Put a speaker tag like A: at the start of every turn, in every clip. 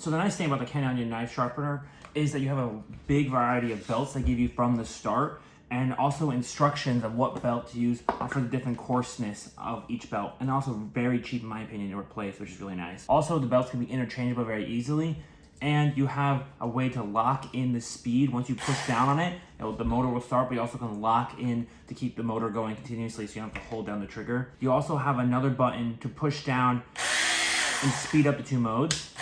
A: So the nice thing about the Can knife sharpener is that you have a big variety of belts they give you from the start, and also instructions of what belt to use for the different coarseness of each belt, and also very cheap in my opinion to replace, which is really nice. Also, the belts can be interchangeable very easily, and you have a way to lock in the speed. Once you push down on it, the motor will start, but you also can lock in to keep the motor going continuously, so you don't have to hold down the trigger. You also have another button to push down and speed up the two modes.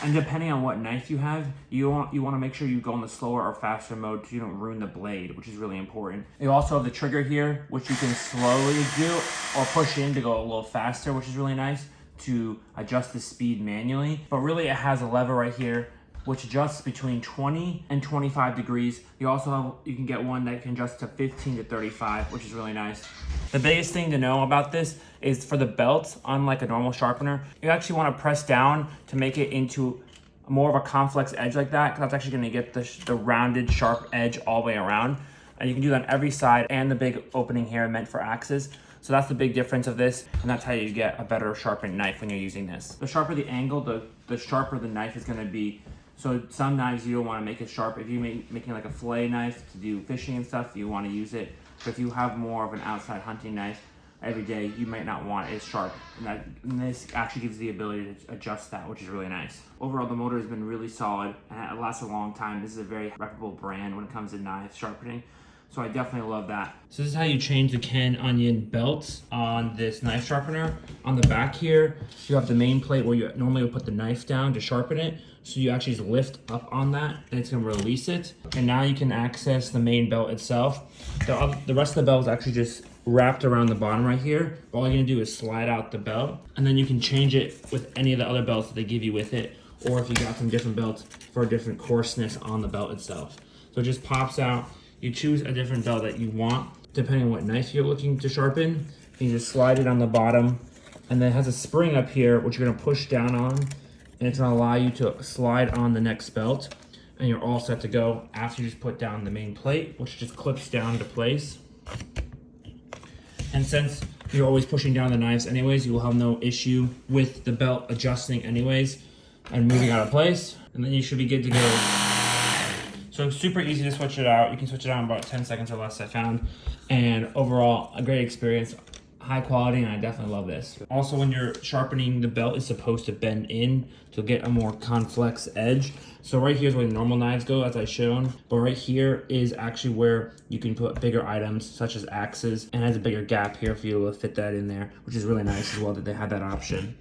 A: And depending on what knife you have, you want to make sure you go in the slower or faster mode so you don't ruin the blade, which is really important. You also have the trigger here, which you can slowly do or push in to go a little faster, which is really nice to adjust the speed manually. But really it has a lever right here which adjusts between 20 and 25 degrees. You can get one that can adjust to 15 to 35, which is really nice. The biggest thing to know about this is for the belts, unlike a normal sharpener, you actually want to press down to make it into more of a complex edge like that, because that's actually going to get the rounded, sharp edge all the way around. And you can do that on every side, and the big opening here meant for axes. So that's the big difference of this, and that's how you get a better sharpened knife when you're using this. The sharper the angle, the sharper the knife is going to be. So some knives you don't want to make it sharp. If you're making like a fillet knife to do fishing and stuff, you want to use it. But if you have more of an outside hunting knife every day, you might not want it as sharp. And this actually gives the ability to adjust that, which is really nice. Overall, the motor has been really solid and it lasts a long time. This is a very reputable brand when it comes to knife sharpening. So I definitely love that. So this is how you change the Can belts on this knife sharpener. On the back here, you have the main plate where you normally would put the knife down to sharpen it. So you actually just lift up on that and it's gonna release it. And now you can access the main belt itself. The rest of the belt is actually just wrapped around the bottom right here. All you're gonna do is slide out the belt, and then you can change it with any of the other belts that they give you with it, or if you got some different belts for a different coarseness on the belt itself. So it just pops out. You choose a different belt that you want, depending on what knife you're looking to sharpen. You just slide it on the bottom, and then it has a spring up here, which you're gonna push down on, and it's gonna allow you to slide on the next belt, and you're all set to go after you just put down the main plate, which just clips down to place. And since you're always pushing down the knives anyways, you will have no issue with the belt adjusting anyways and moving out of place, and then you should be good to go. So it's super easy to switch it out. You can switch it out in about 10 seconds or less, I found. And overall, a great experience, high quality, and I definitely love this. Also, when you're sharpening, the belt is supposed to bend in to get a more complex edge. So right here is where the normal knives go, as I shown. But right here is actually where you can put bigger items, such as axes, and has a bigger gap here for you to fit that in there, which is really nice as well that they have that option.